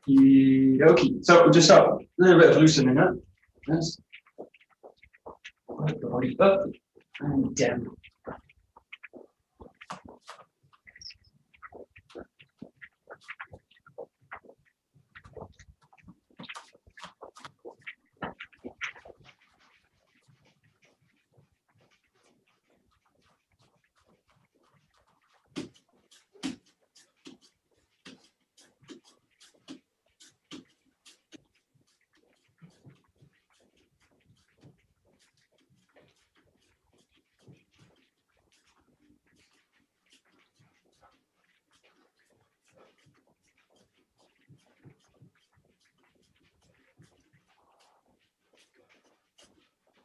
Okie. So we'll just start a little bit of loosening up. Yes. Work the body up and down.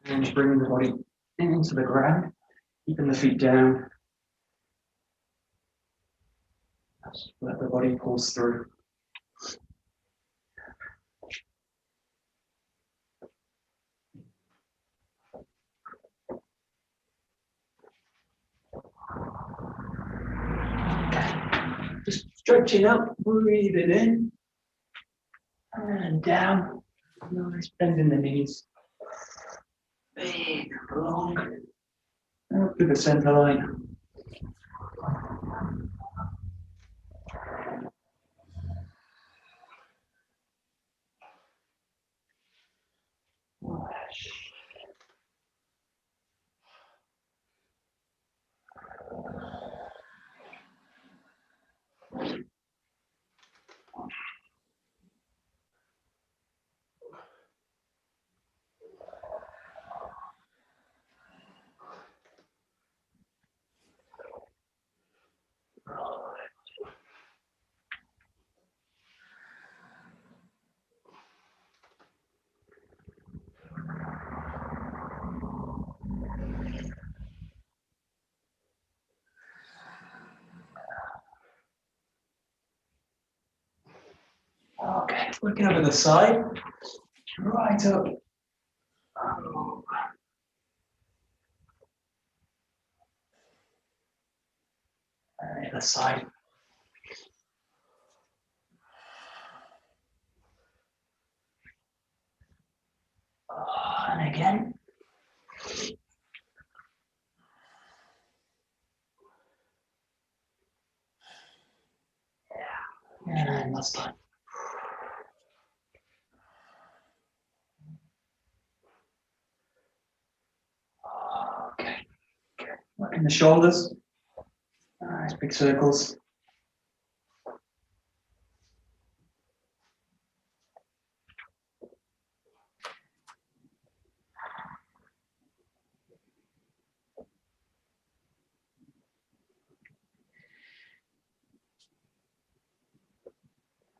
And just bringing the body into the ground, keeping the feet down. Just let the body pulse through. Just stretching up, breathing in and down. Nice bend in the knees. Big, long, up to the center line. Okay, looking over the side, right up. Oh. And the other side. And again. Yeah, and last time. Okay, okay. Working the shoulders. Nice big circles.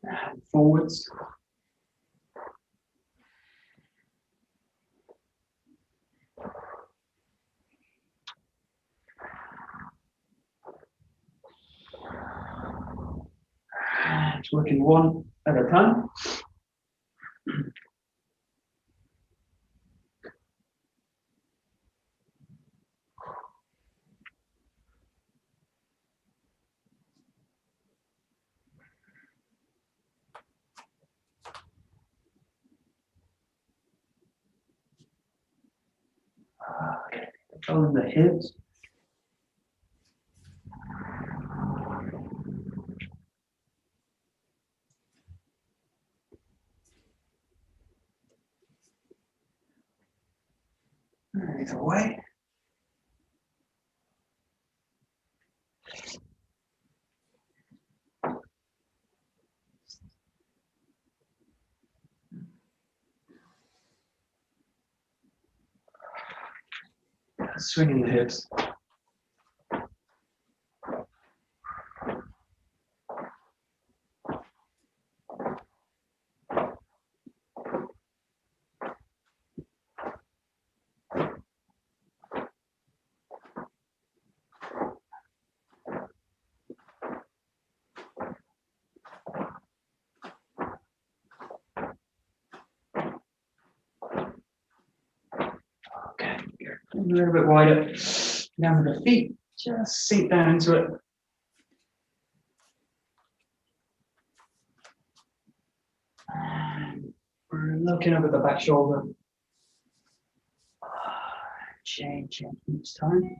And forwards. And working one at a time. Okay, controlling the hips. Either way. Swinging the hips. little bit wider. Down with the feet. Just sink down into it. And we're looking over the back shoulder. Change each time.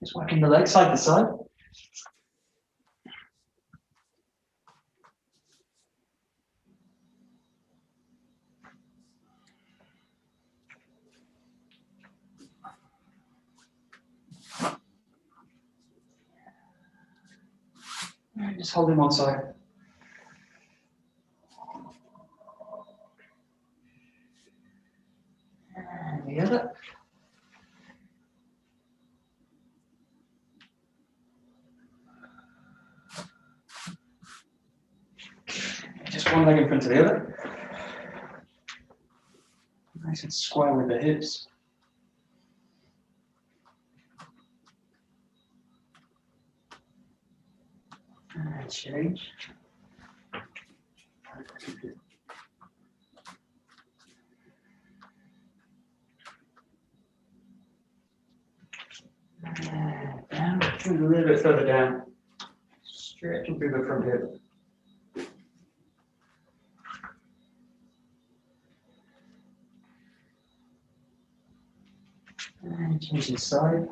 Just working the legs side to side. And just holding one side. And the other. Just one leg in front of the other. Nice and square with the hips. And change. And down, a little bit further down. Stretching through the front hip. And change the side.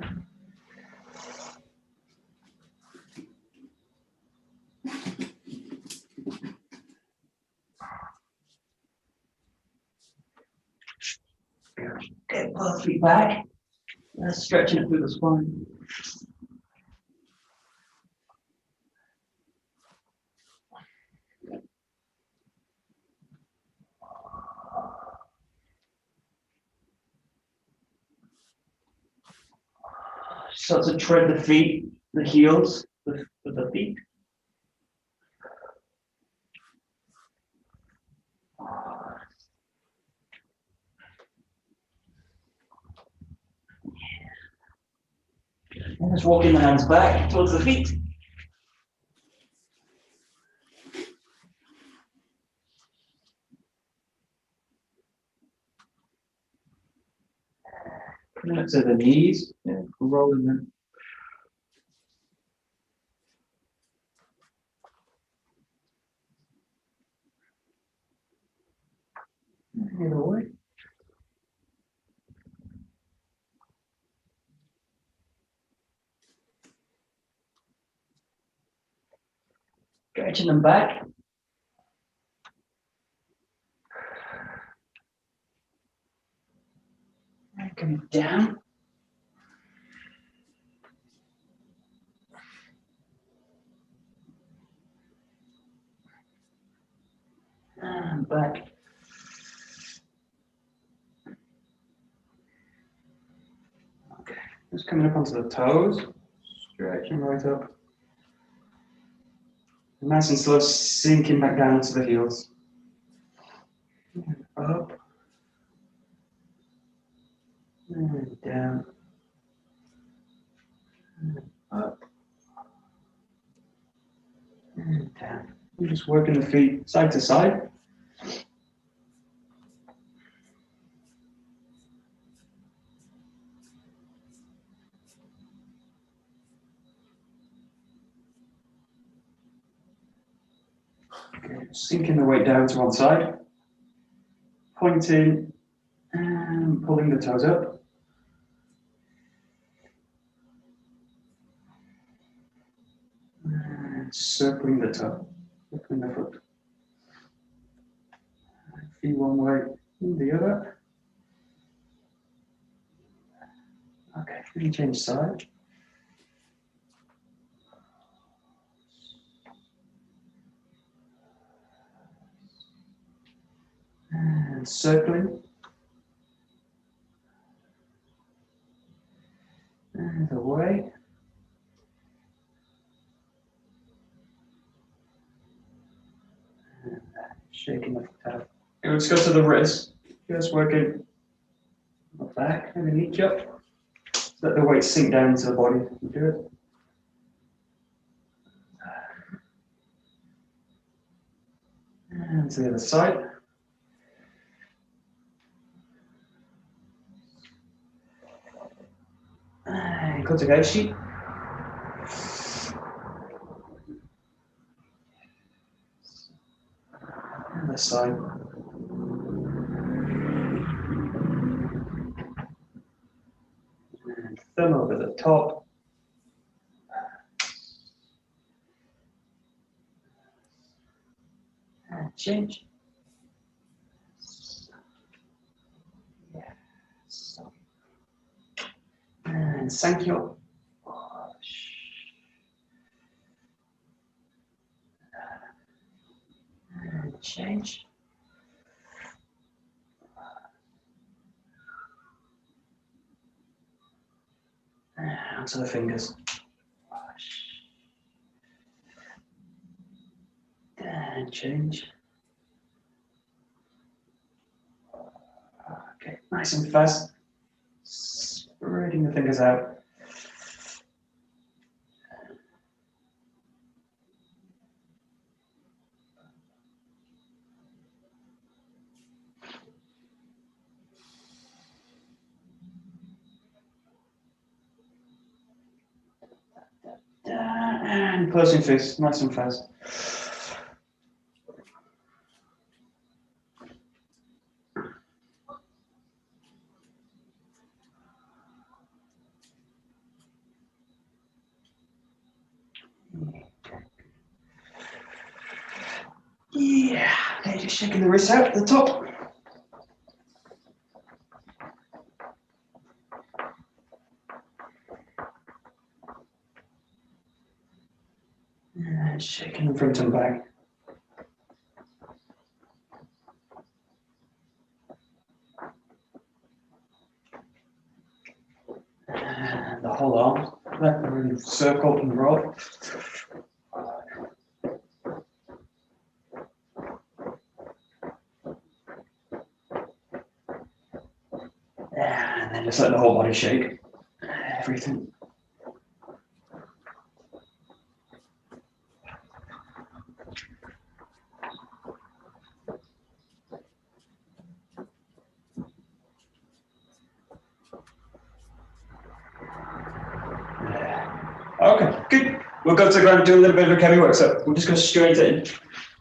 Get both feet back. Stretching it through the spine. Start to tread the feet, the heels with the feet. And just walking the hands back towards the feet. Coming up to the knees, rolling them. The other way. Stretching them back. And coming down. And back. Okay, just coming up onto the toes. Stretching right up. Nice and slow, sinking back down to the heels. And up. And down. And up. And down. You're just working the feet side to side. Okay, sinking the weight down to one side. Pointing and pulling the toes up. And circling the toe, circling the foot. Feet one way and the other. Okay, then change side. And circling. And away. shaking the head. Let's go to the wrist. Just working the back and the knee up. Let the weight sink down into the body. Do it. And to the other side. And 𝒂𝒂𝒂𝒄𝒐𝒗𝒆𝒓. And the side. And thumb over the top. And change. Yes. And 𝒂𝒑𝒂𝒄𝒄𝒉𝒏𝒄𝒄. And change. And onto the fingers. And change. Okay, nice and fast. Spreading the fingers out. And closing fist, nice and fast. Yeah, okay, just shaking the wrist out at the top. And shaking the front and back. And the whole arm, let them circle and roll. And then just let the whole body shake. Everything. Okay, good. We'll go to the ground and do a little bit of a heavy work. So we'll just go straight in.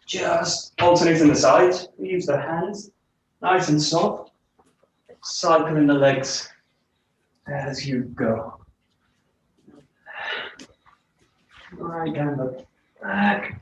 Just alternating the sides. We use the hands, nice and soft. Cycling the legs as you go. Right down the back.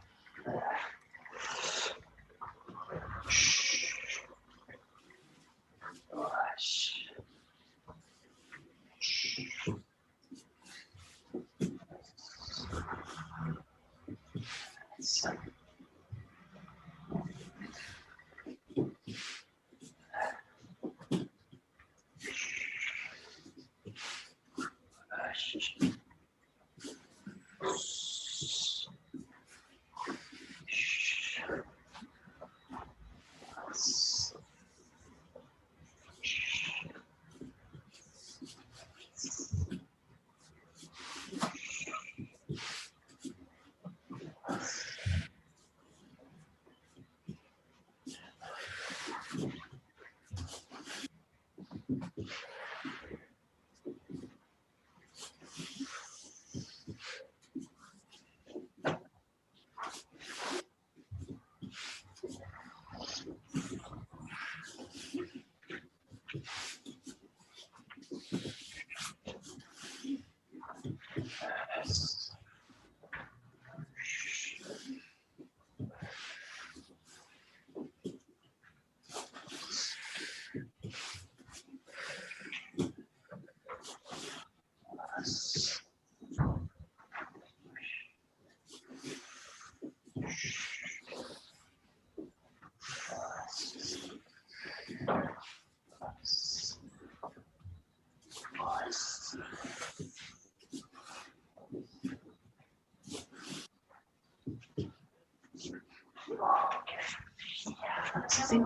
See?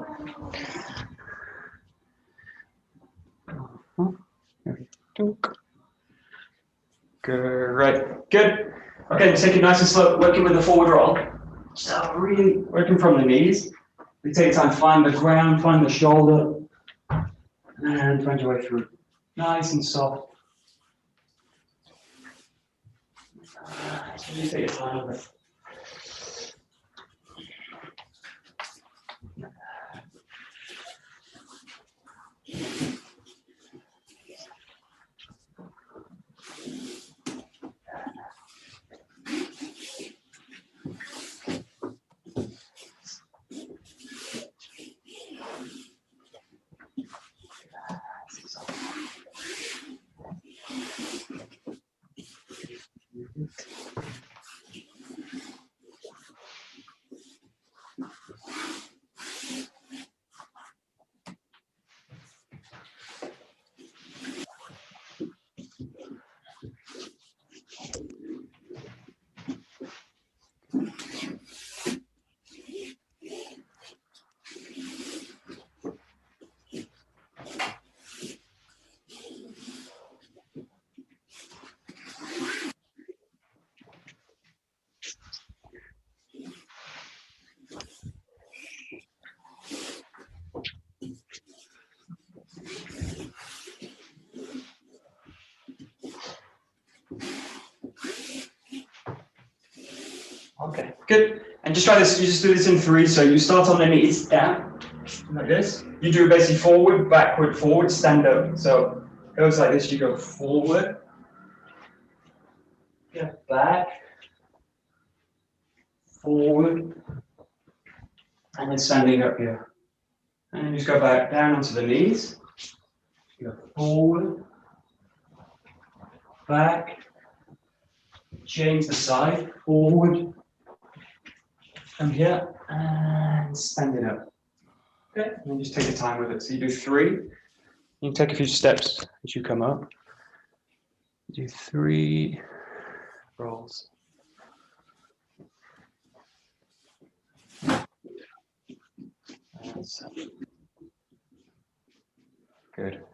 Great, good. Okay, take it nice and slow, working with the forward roll. So really working from the knees. We take time, find the ground, find the shoulder, and find your way through. Nice and soft. So you take your time with it. Okay, good. And just try this, you just do this in 3. So you start on the knees, down, like this. You do basically forward, backward, forward, stand up. So it goes like this, you go forward, get back, forward, and then standing up here. And you just go back down onto the knees. You go forward, back, change the side, forward, come here, and standing up. Okay, and then just take your time with it. So you do 3. You can take a few steps as you come up. Do 3 rolls. Good.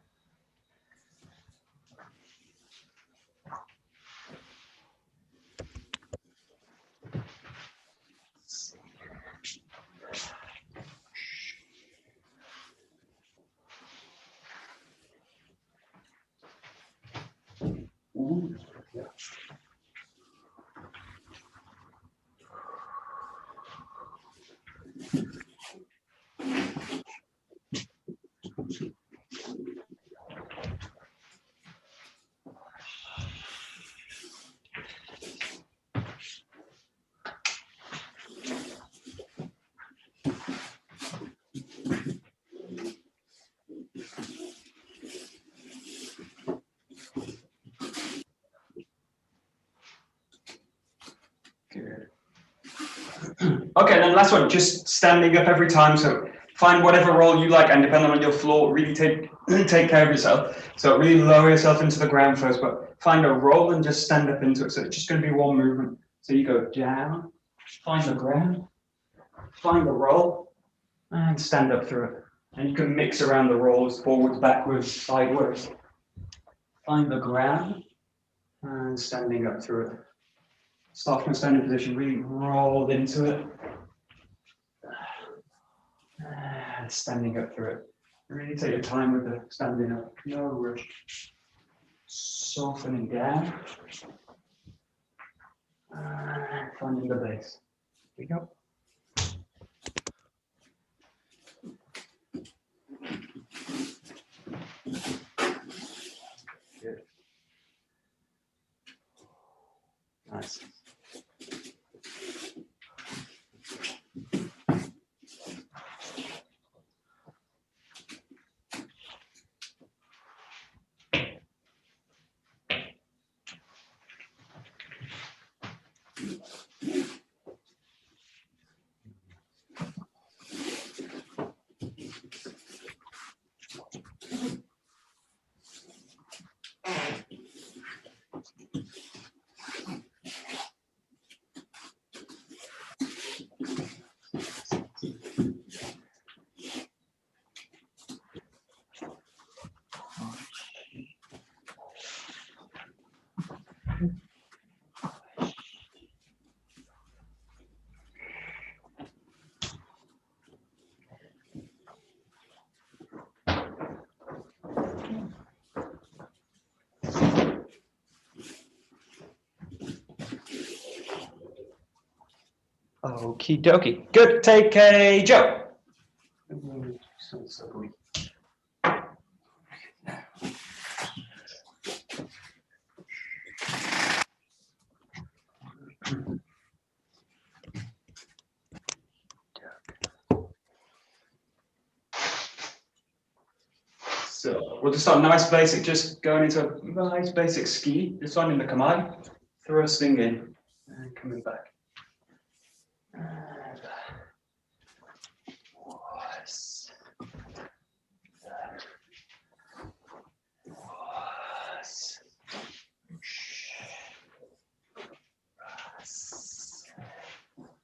Yeah. Okay, and then last one, just standing up every time. So find whatever role you like, and depending on your floor, really take care of yourself. So really lower yourself into the ground first, but find a roll and just stand up into it. So it's just going to be one movement. So you go down, find the ground, find the roll, and stand up through it. And you can mix around the rolls, forwards, backwards, sideways. Find the ground and standing up through it. Start from a standing position, really roll into it. And standing up through it. Really take your time with the standing up, no rush. Softening down. And finding the base. Here we go. Good. Nice. Okie dokie. Good. Take a Joe. So we'll just start nice basic, just going into a nice basic ski. This one in the 𝒂𝒊𝒏𝒈, thrusting in and coming back.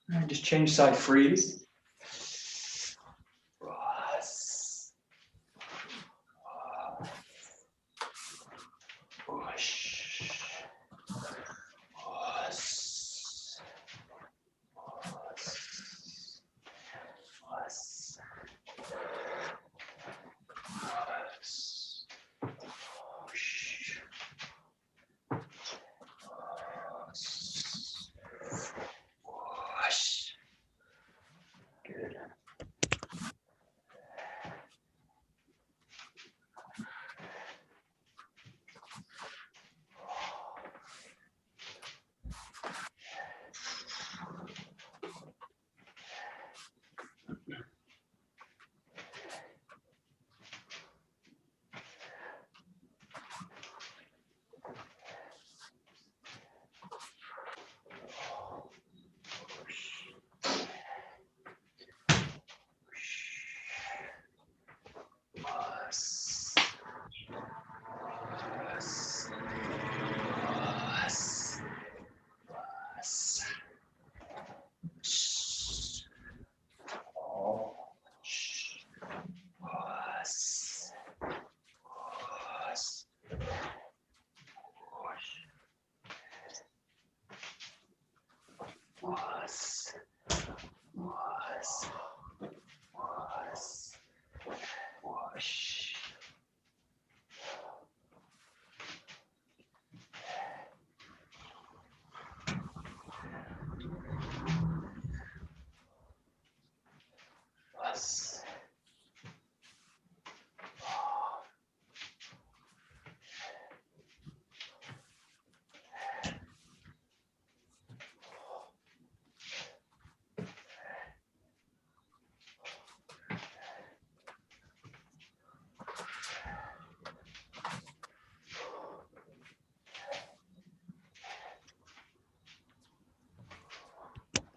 And just change side, freeze.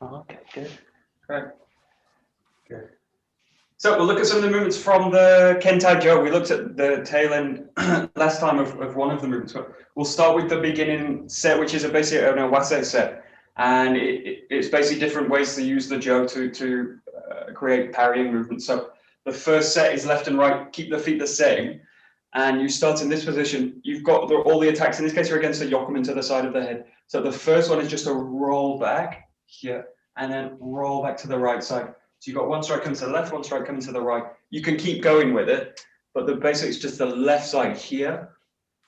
Okay, good. Great. Good. So we'll look at some of the movements from the Kentai Jo. We looked at the tail end last time of one of the movements. We'll start with the beginning set, which is basically an 𝒂𝒂𝒍𝒔 set. And it's basically different ways to use the Jo to create parrying movements. So the first set is left and right, keep the feet the same. And you start in this position. You've got all the attacks. In this case, you're against a 𝒂𝒂𝒻 to the side of the head. So the first one is just a roll back here and then roll back to the right side. So you've got one strike coming to the left, one strike coming to the right. You can keep going with it, but the basic is just the left side here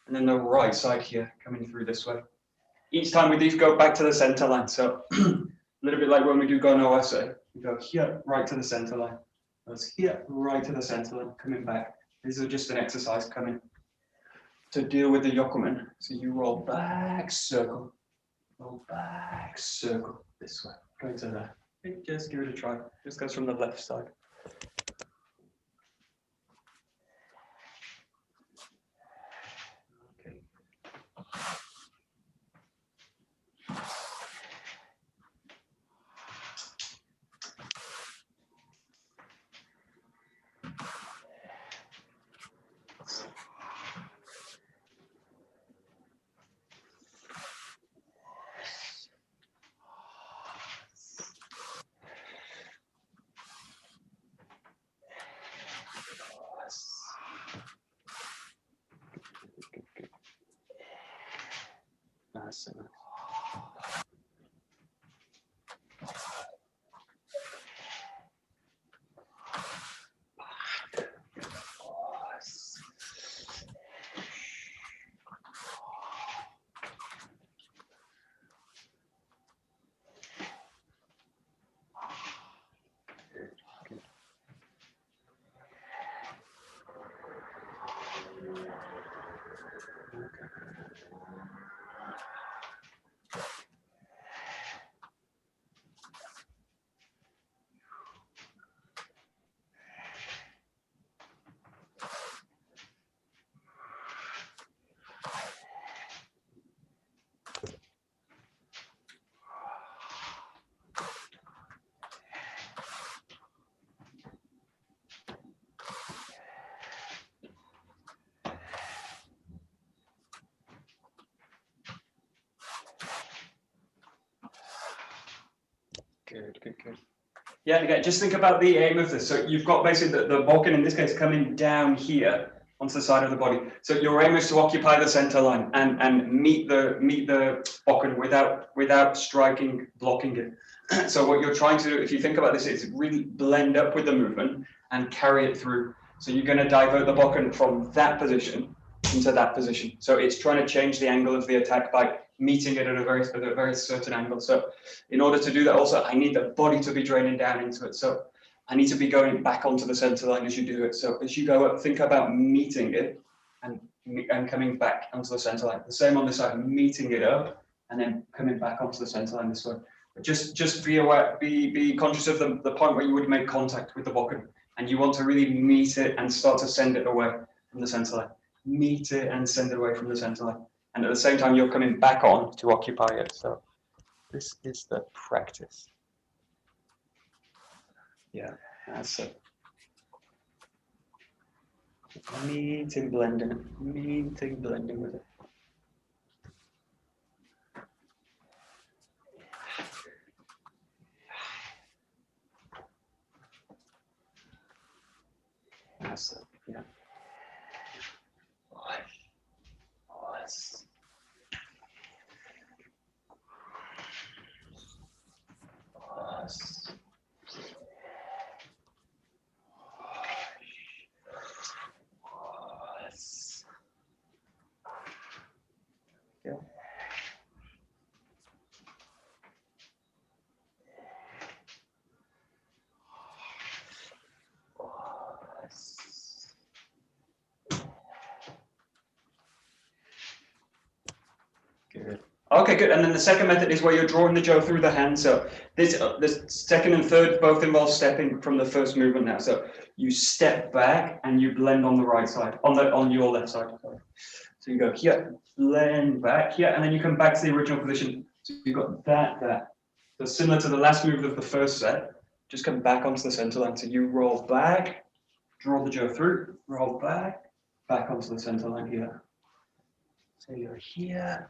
and then the right side here coming through this way. Each time with these, go back to the center line. So a little bit like when we do Go no Ase. We go here, right to the center line. Goes here, right to the center line, coming back. This is just an exercise coming to deal with the 𝒂𝒂𝒻. So you roll back, circle, this way, going to the left. Just give it a try. Just goes from the left side. Okay. That's it. Good. Yeah, and again, just think about the aim of this. So you've got basically the bokken in this case coming down here onto the side of the body. So your aim is to occupy the center line and meet the bokken without striking, blocking it. So what you're trying to do, if you think about this, is really blend up with the movement and carry it through. So you're going to divert the bokken from that position into that position. So it's trying to change the angle of the attack by meeting it at a very certain angle. So in order to do that also, I need the body to be draining down into it. So I need to be going back onto the center line as you do it. So as you go up, think about meeting it and coming back onto the center line. The same on this side, meeting it up and then coming back onto the center line this way. But just be aware, be conscious of the point where you would make contact with the bokken and you want to really meet it and start to send it away from the center line. Meet it and send it away from the center line. And at the same time, you're coming back on to occupy it. So this is the practice. Yeah, that's it. Meeting, blending with it. That's it, yeah. Yeah. Good. Okay, good. And then the second method is where you're drawing the jo through the hand. So this, the second and third both involve stepping from the first movement now. So you step back and you blend on the right side, on your left side. Sorry. So you go here, blend back here, and then you come back to the original position. So you've got that. So similar to the last move of the first set, just come back onto the center line. So you roll back, draw the jo through, roll back onto the center line here. So you're here,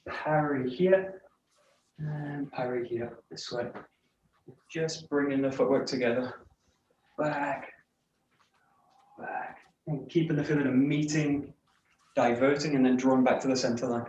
parry here, and parry here, this way. Just bringing the footwork together. Back, and keeping the feeling of meeting, diverting, and then drawing back to the center line.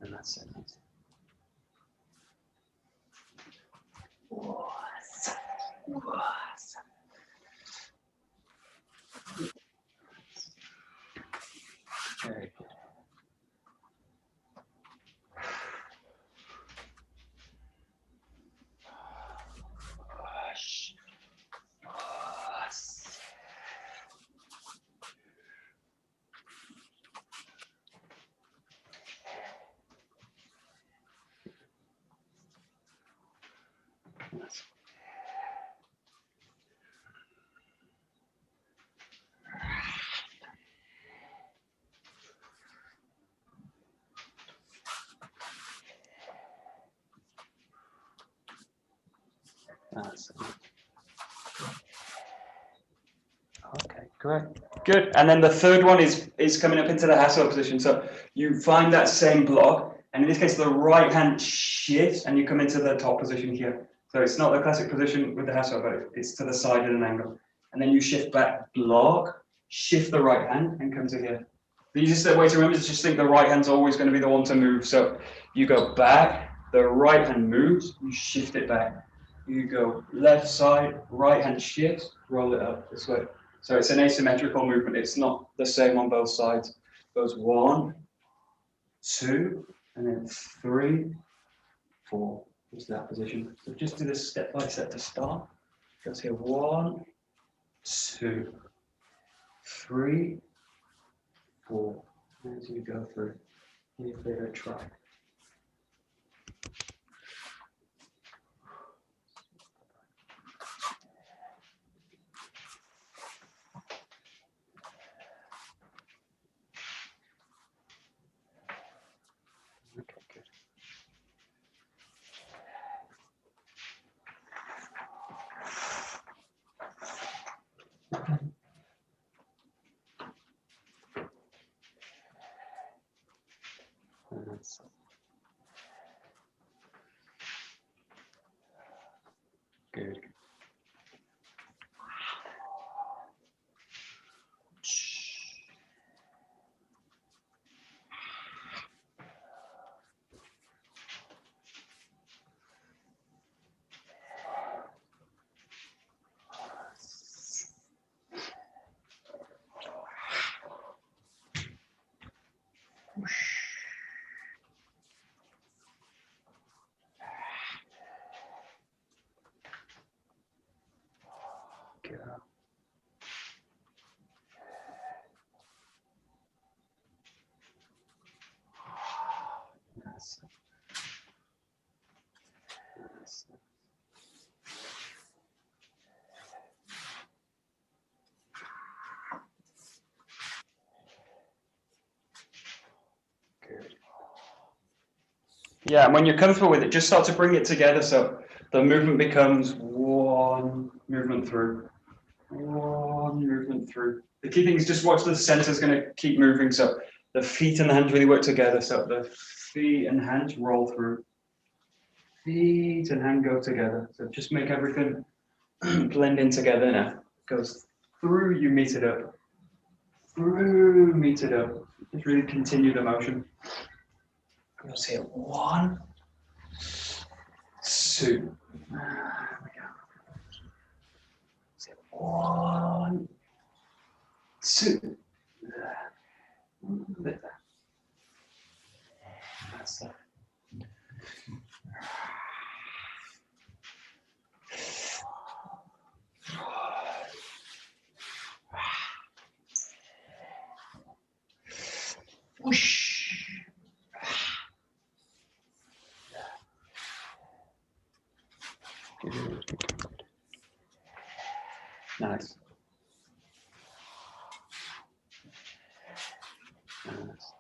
And that's it. Very good. Okay, great. Good. And then the third one is coming up into the 𝒔𝒊𝒏 position. So you find that same block, and in this case, the right hand shifts, and you come into the top position here. So it's not the classic position with the 𝒔𝒊𝒏, but it's to the side at an angle. And then you shift back, block, shift the right hand, and come to here. The easiest way to remember is just think the right hand's always going to be the one to move. So you go back, the right hand moves, you shift it back. You go left side, right hand shifts, roll it up this way. So it's an asymmetrical movement. It's not the same on both sides. It goes 1, 2, and then 3, 4. Into that position. So just do this step by step to start. Goes here 1, 2, 3, 4. As you go through, give it a try. Good. Yeah, and when you're comfortable with it, just start to bring it together so the movement becomes one movement through, one movement through. The key thing is just watch the center is going to keep moving, so the feet and the hands really work together. So the feet and hands roll through, feet and hand go together. So just make everything blend in together now. Goes through, you meet it up, through, meet it up. Just really continue the motion. Goes here 1, 2. There we go. 1, 2. That's it. Whoosh. Nice. Nice.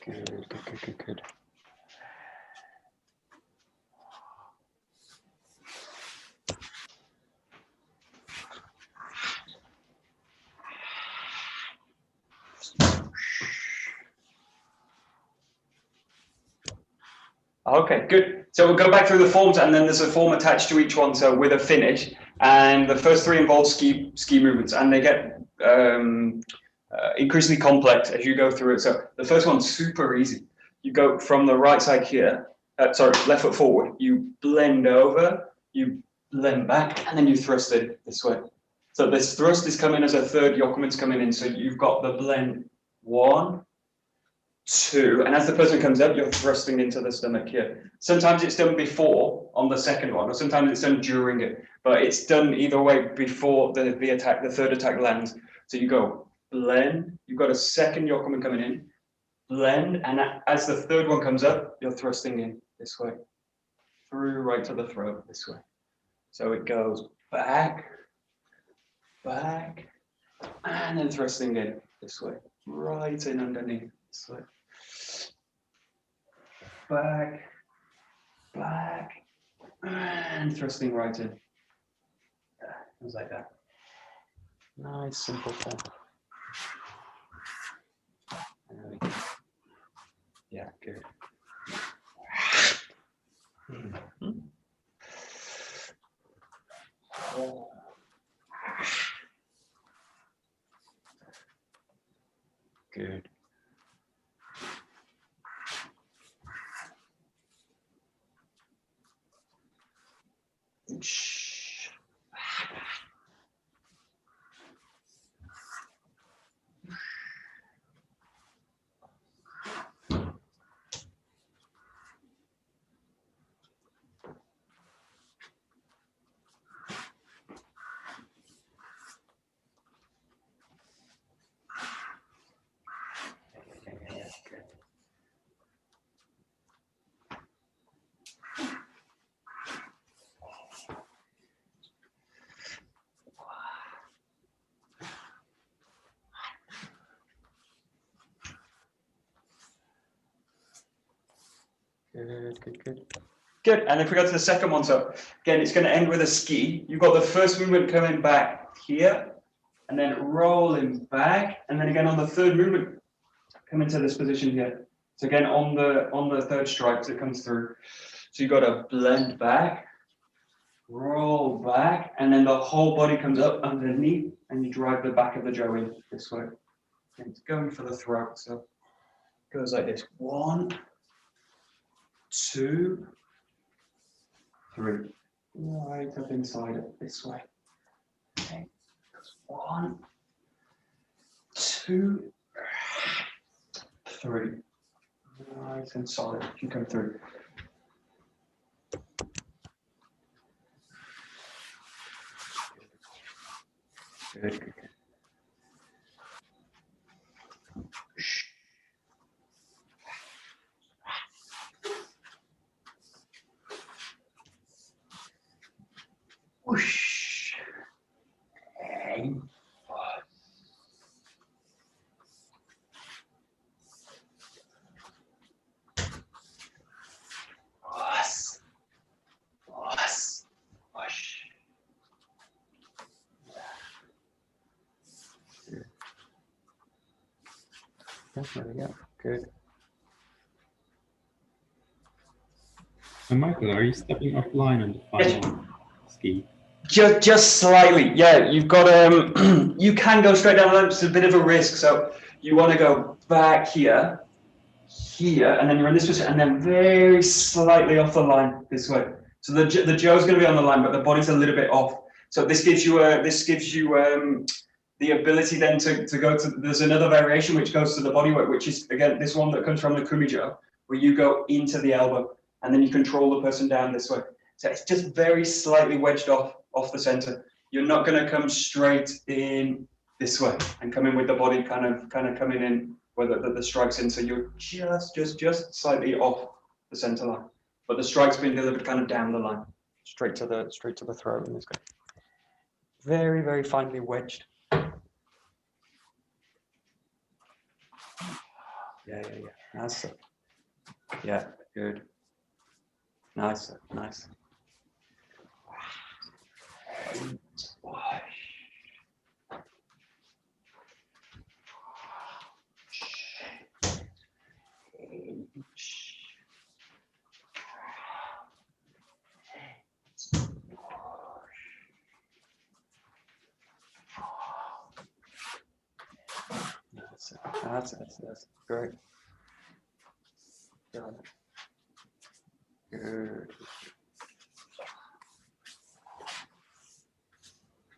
Good. Okay, good. So we'll go back through the forms, and then there's a form attached to each one, so with a finish. And the first 3 involve ski movements, and they get increasingly complex as you go through it. So the first one's super easy. You go from the right side here, left foot forward. You blend over, you blend back, and then you thrust it this way. So this thrust is coming as a third yokumen's coming in. So you've got the blend 1, 2, and as the person comes up, you're thrusting into the stomach here. Sometimes it's done before on the second one, or sometimes it's done during it, but it's done either way before the third attack lands. So you go blend, you've got a second yokumen coming in, blend, and as the third one comes up, you're thrusting in this way, through right to the throat this way. So it goes back, back, and then thrusting in this way, right in underneath this way. Back, back, and thrusting right in. Yeah, just like that. Nice, simple form. There we go. Yeah, good. Mm-hmm. Oh. Good. Shh. Good, good, good. Good, and if we go to the second one, so again, it's going to end with a ski. You've got the first movement coming back here, and then rolling back, and then again on the third movement, come into this position here. So again, on the third strike, it comes through. So you've got to blend back, roll back, and then the whole body comes up underneath, and you drive the back of the jaw in this way. And it's going for the throat, so it goes like this. 1, 2, 3. Right up inside it this way. Okay. 1, 2, 3. Nice and solid. You come through. Good, good, good. Whoosh. And whoosh. Whoosh. Whoosh. There we go. Good. So Michael, are you stepping offline on the final ski? Just slightly, yeah. You've got you can go straight down. It's a bit of a risk, so you want to go back here, and then you're in this position, and then very slightly off the line this way. So the jaw's going to be on the line, but the body's a little bit off. So this gives you the ability then to go to. There's another variation which goes to the body weight, which is again this one that comes from the kumijo, where you go into the elbow, and then you control the person down this way. So it's just very slightly wedged off the center. You're not going to come straight in this way and come in with the body kind of coming in where the strike's in. So you're just slightly off the center line, but the strike's being delivered kind of down the line, straight to the throat in this case. Very, very finely wedged. Yeah. That's it. Yeah, good. Nice. That's great. Good.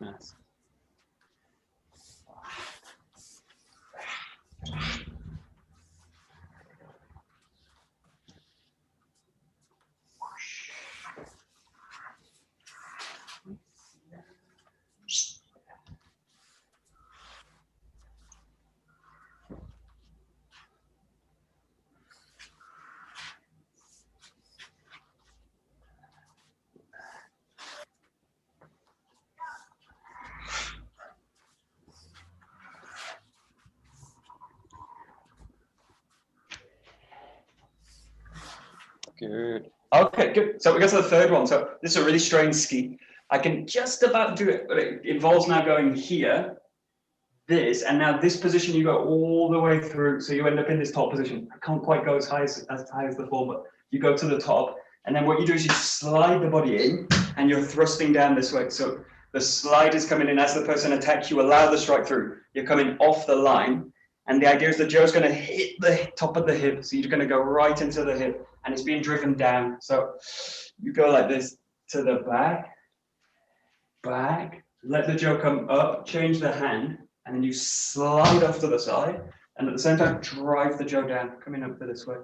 Nice. Good. Okay, good. So we go to the third one. So this is a really strange ski. I can just about do it, but it involves now going here, this, and now this position you go all the way through. So you end up in this top position. I can't quite go as high as the form, but you go to the top. And then what you do is you slide the body in and you're thrusting down this way. So the slide is coming in as the person attacks, you allow the strike through. You're coming off the line. And the idea is that Joe's going to hit the top of the hip. So you're going to go right into the hip and it's being driven down. So you go like this to the back, let the Joe come up, change the hand, and then you slide off to the side. And at the same time, drive the Joe down, coming up to this way.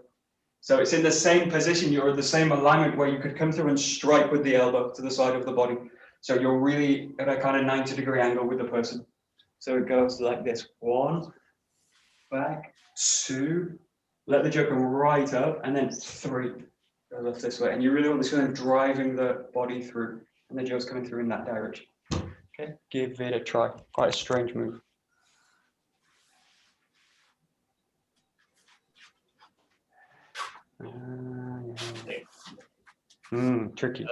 So it's in the same position, you're in the same alignment where you could come through and strike with the elbow to the side of the body. So you're really at a kind of 90-degree angle with the person. So it goes like this, 1, back, 2, let the Joe come right up, and then 3, go left this way. And you really want this kind of driving the body through, and the Joe's coming through in that direction. Okay, give it a try. Quite a strange move. Tricky.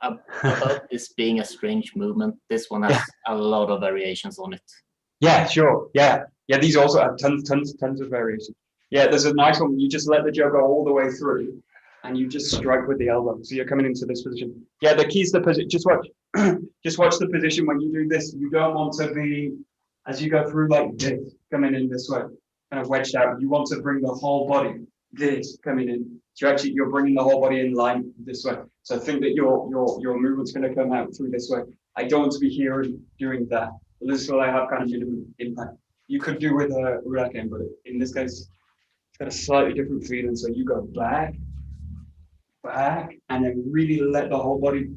About this being a strange movement, this one has a lot of variations on it. Yeah, sure. Yeah, these also have tons of variations. Yeah, there's a nice one. You just let the Joe go all the way through, and you just strike with the elbow. So you're coming into this position. Yeah, the key is the position. Just watch the position when you do this. You don't want to be, as you go through like this, coming in this way, kind of wedged out. You want to bring the whole body, this coming in. So you're bringing the whole body in line this way. So think that your movement's going to come out through this way. I don't want to be here and doing that. This will have kind of minimum impact. You could do with a hurricane, but in this case, it's got a slightly different feeling. So you go back, and then really let the whole body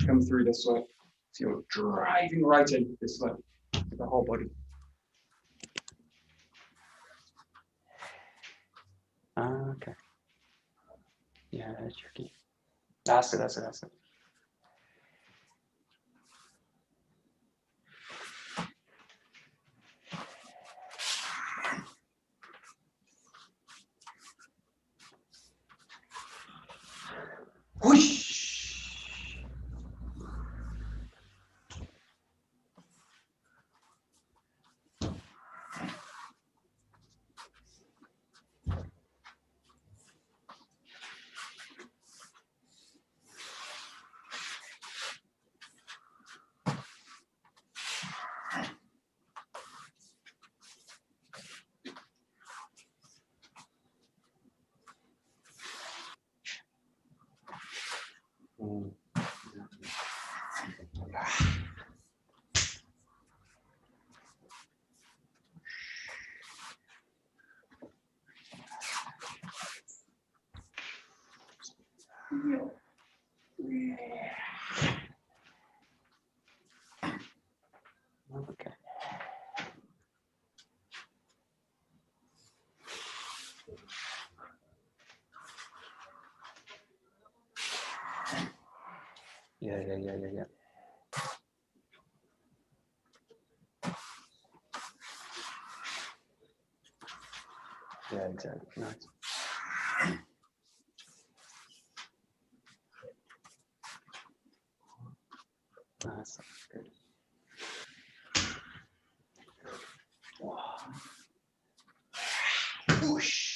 come through this way. So you're driving right in this way with the whole body. Okay. Yeah, that's tricky. That's it. Whoosh! Okay. Yeah. Yeah, exactly. Nice. That's good. Whoosh.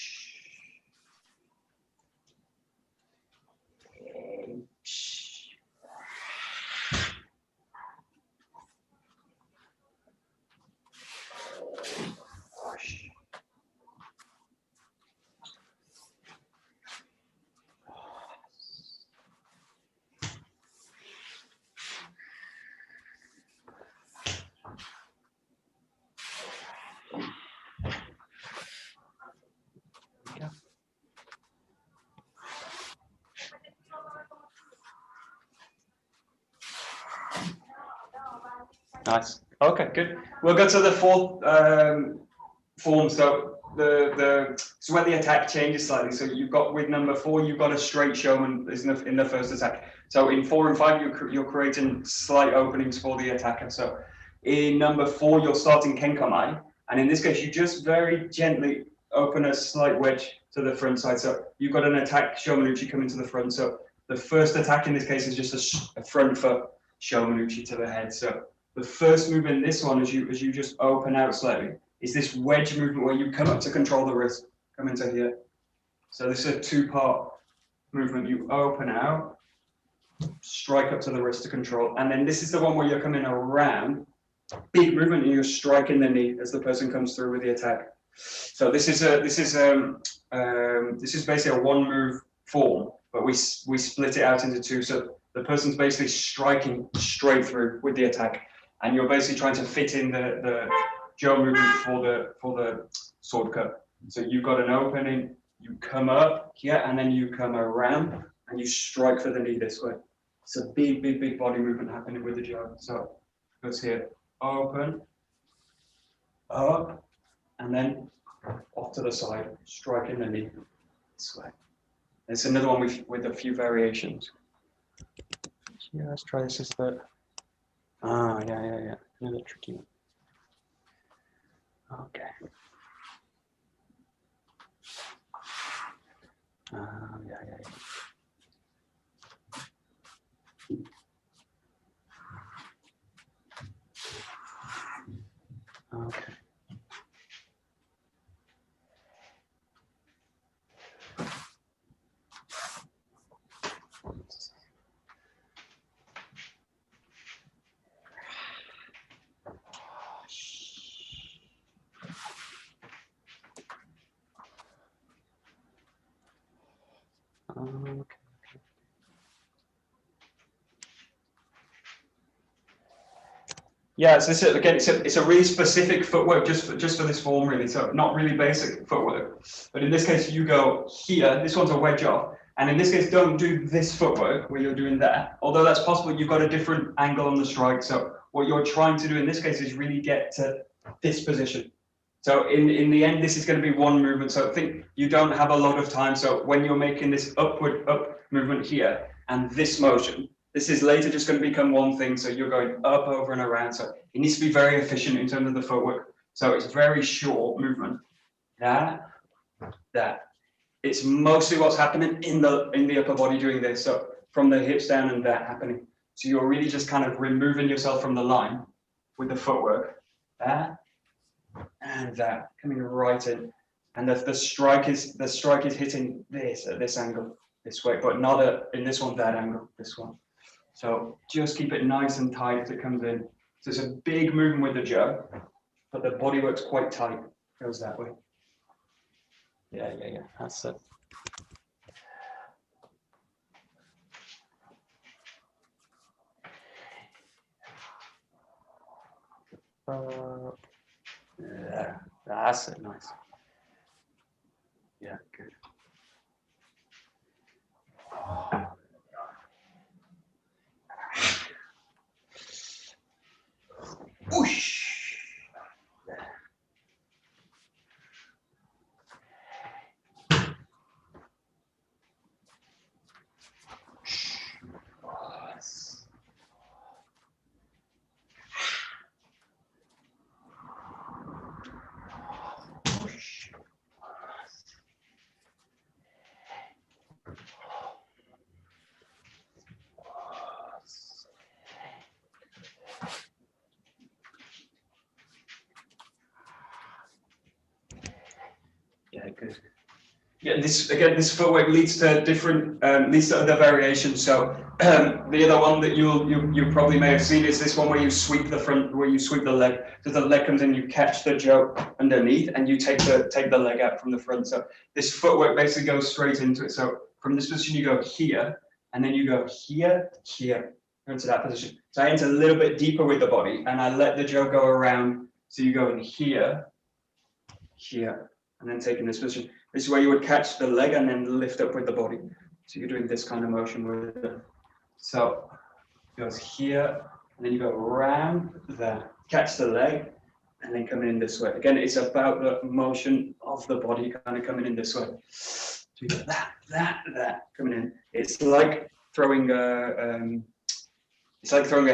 Nice. Okay, good. We'll go to the fourth form. So so where the attack changes slightly. So you've got with number 4, you've got a straight showman in the first attack. So in 4 and 5, you're creating slight openings for the attacker. So in number 4, you're starting kenkamai, and in this case, you just very gently open a slight wedge to the front side. So you've got an attack 𝒊𝒔𝒐 coming to the front. So the first attack in this case is just a front foot 𝒊𝒔𝒐 to the head. So the first move in this one, as you just open out slightly, is this wedge movement where you come up to control the wrist, come into here. So this is a two-part movement. You open out, strike up to the wrist to control, and then this is the one where you're coming around, big movement, and you're striking the knee as the person comes through with the attack. So this is basically a one-move form, but we split it out into two. So the person's basically striking straight through with the attack, and you're basically trying to fit in the 𝒊 movement for the sword cut. So you've got an opening, you come up here, and then you come around, and you strike for the knee this way. It's a big body movement happening with the 𝒊. So it goes here, open, up, and then off to the side, striking the knee this way. There's another one with a few variations. Yeah, let's try this as the. Yeah. Another tricky one. Okay. Yeah. Okay. Okay. Yeah, so this is, again, it's a really specific footwork just for this form, really. So not really basic footwork, but in this case you go here. This one's a wedge off, and in this case don't do this footwork where you're doing that. Although that's possible, you've got a different angle on the strike. So what you're trying to do in this case is really get to this position. So in the end, this is going to be one movement. So I think you don't have a lot of time. So when you're making this up movement here and this motion, this is later just going to become one thing. So you're going up, over, and around. So it needs to be very efficient in terms of the footwork. So it's very short movement. That. It's mostly what's happening in the upper body doing this. So from the hips down and that happening. So you're really just kind of removing yourself from the line with the footwork. That. And that coming right in, and the strike is hitting this at this angle this way, but not in this one, that angle, this one. So just keep it nice and tight as it comes in. So it's a big movement with the 𝒊, but the body works quite tight. Goes that way. Yeah. That's it. Yeah, that's it. Nice. Yeah, good. Whoosh. Yeah, good. Yeah, this footwork leads to different leads to other variations. So the other one that you probably may have seen is this one where you sweep the front, where you sweep the leg. So the leg comes in, you catch the 𝒊 underneath, and you take the leg out from the front. So this footwork basically goes straight into it. So from this position you go here, and then you go here, into that position. So I enter a little bit deeper with the body, and I let the 𝒊 go around. So you go in here, and then taking this position. This is where you would catch the leg and then lift up with the body. So you're doing this kind of motion with it. So it goes here, and then you go around there, catch the leg, and then coming in this way. Again, it's about the motion of the body kind of coming in this way. So you go that coming in. It's like throwing a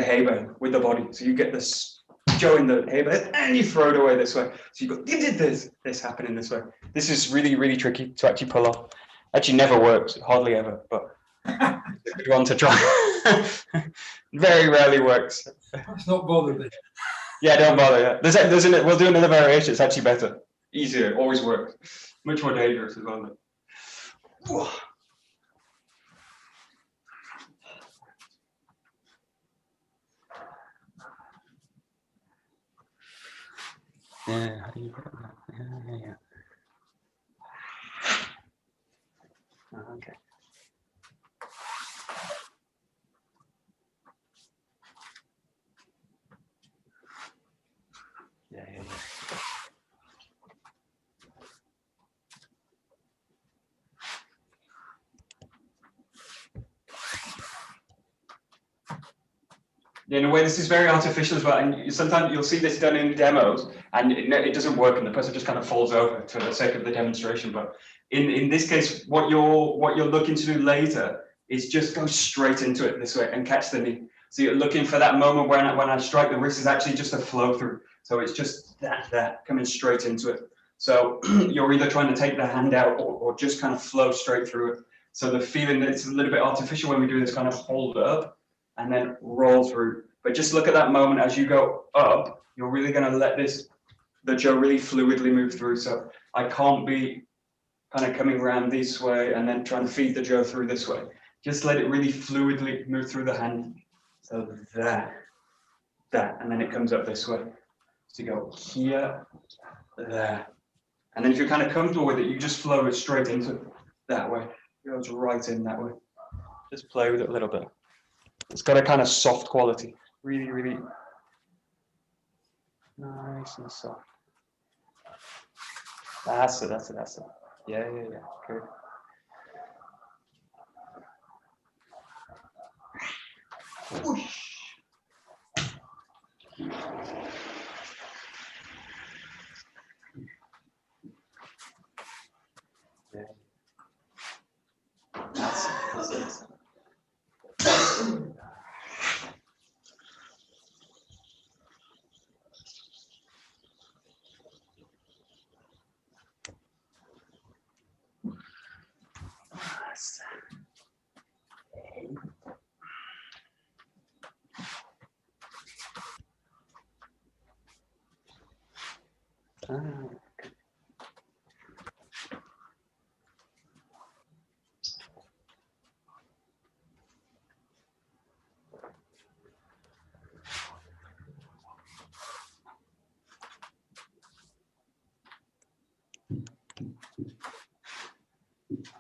hay bale with the body. So you get this Jo in the 𝗂𝒂𝒏, and you throw it away this way. So you did this happening this way. This is really, really tricky to actually pull off. Actually never works, hardly ever, but it's a good one to try. Very rarely works. Let's not bother me. Yeah, don't bother. Yeah. We'll do another variation. It's actually better, easier, always works. Much more dangerous as well. Though. Yeah, how do you put it? Yeah. Oh, okay. Yeah. Yeah, in a way, this is very artificial as well, and sometimes you'll see this done in demos, and it doesn't work, and the person just kind of falls over for the sake of the demonstration. But in this case, what you're looking to do later is just go straight into it this way and catch the knee. So you're looking for that moment when I strike, the wrist is actually just a flow through. So it's just that coming straight into it. So you're either trying to take the hand out or just kind of flow straight through it. So the feeling that it's a little bit artificial when we do this kind of hold up and then roll through. But just look at that moment as you go up, you're really going to let the Jo really fluidly move through. So I can't be kind of coming around this way and then trying to feed the Jo through this way. Just let it really fluidly move through the hand. So that, and then it comes up this way. So you go here, there. And then if you're kind of comfortable with it, you just flow it straight into it that way. It goes right in that way. Just play with it a little bit. It's got a kind of soft quality. Really, really nice and soft. That's it. Yeah. Good. Whoosh. Yeah. That's it.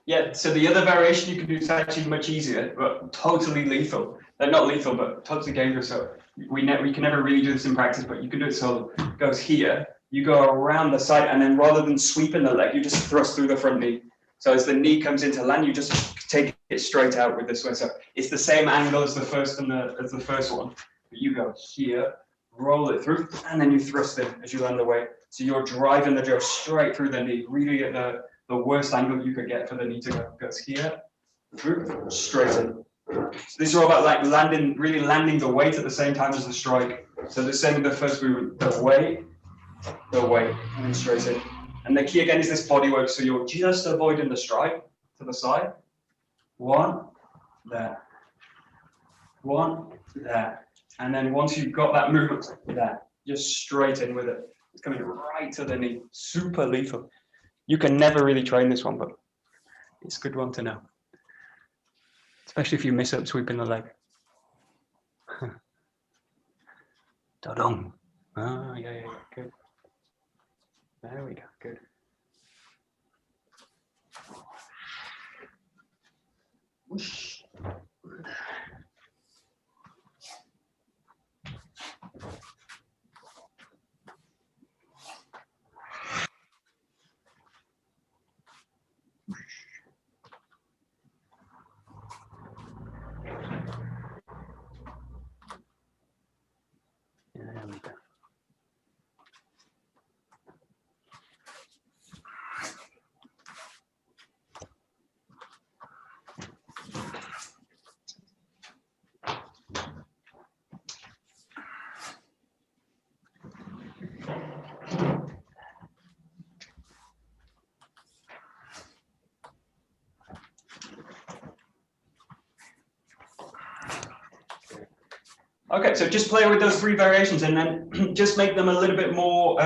Yeah, so the other variation you can do is actually much easier, but totally lethal. Not lethal, but totally dangerous. So we can never really do this in practice, but you can do it solo. It goes here, you go around the side, and then rather than sweeping the leg, you just thrust through the front knee. So as the knee comes into land, you just take it straight out with this way. So it's the same angle as the first one. But you go here, roll it through, and then you thrust in as you land the weight. So you're driving the Jo straight through the knee, really at the worst angle you could get for the knee to go. Goes here, through, straight in. So these are all about like really landing the weight at the same time as the strike. So the same with the first movement, the weight, and then straight in. And the key again is this body work. So you're just avoiding the strike to the side. One, there. One, there. And then once you've got that movement, there, just straight in with it. It's coming right to the knee, super lethal. You can never really train this one, but it's a good one to know. Especially if you miss up sweeping the leg. Da-dong. Ah, yeah, good. There we go, good. Whoosh. There we go. Okay, so just play with those 3 variations and then just make them a little bit more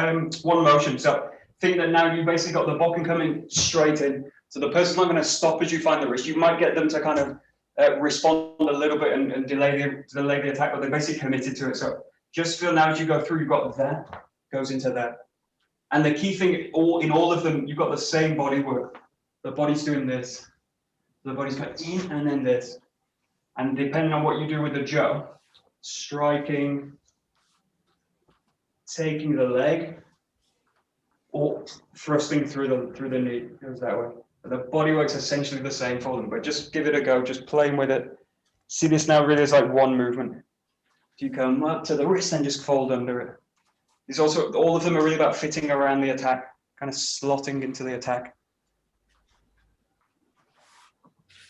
one motion. So think that now you've basically got the bokken coming straight in. So the person's not going to stop as you find the wrist. You might get them to kind of respond a little bit and delay the attack, but they're basically committed to it. So just feel now as you go through, you've got that goes into that. And the key thing in all of them, you've got the same body work. The body's doing this. The body's going in and then this. And depending on what you do with the jo, striking, taking the leg, or thrusting through the knee, goes that way. But the body work's essentially the same for them, but just give it a go, just playing with it. See this now really is like one movement. If you come up to the wrist and just fold under it. These also, all of them are really about fitting around the attack, kind of slotting into the attack.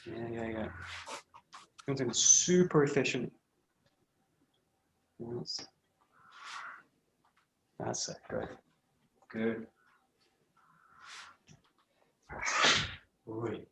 Yeah. Something super efficient. That's it, good. Good. Wait.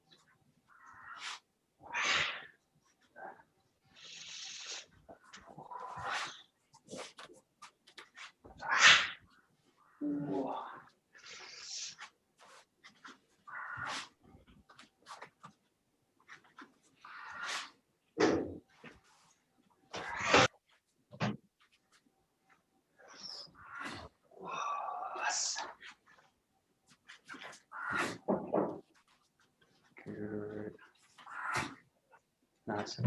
Good. Nice.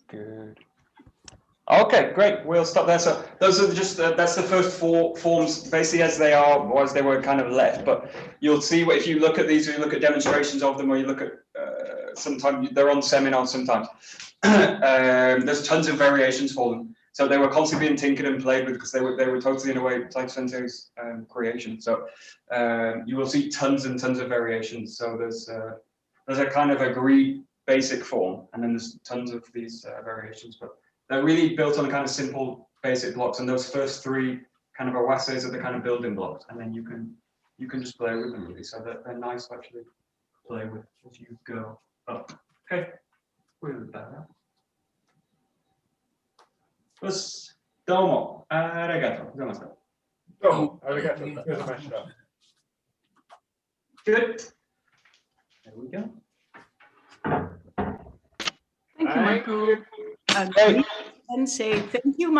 Good. Okay, great. We'll stop there. So those are just that's the first 4 forms, basically as they are, or as they were kind of left. But you'll see if you look at these, or you look at demonstrations of them, or you look at sometimes they're on seminars. Sometimes there's tons of variations for them. So they were constantly being tinkered and played with because they were totally in a way Taijutsu's creation. So you will see tons and tons of variations. So there's a kind of agreed basic form, and then there's tons of these variations, but they're really built on kind of simple basic blocks, and those first 3 kind of awases are the kind of building blocks, and then you can just play with them really. So they're nice to actually play with as you go up. Okay, with that. Domo arigato gozaimasu. Domo arigato gozaimasu. Good. There we go. Thank you, Michael. And say thank you,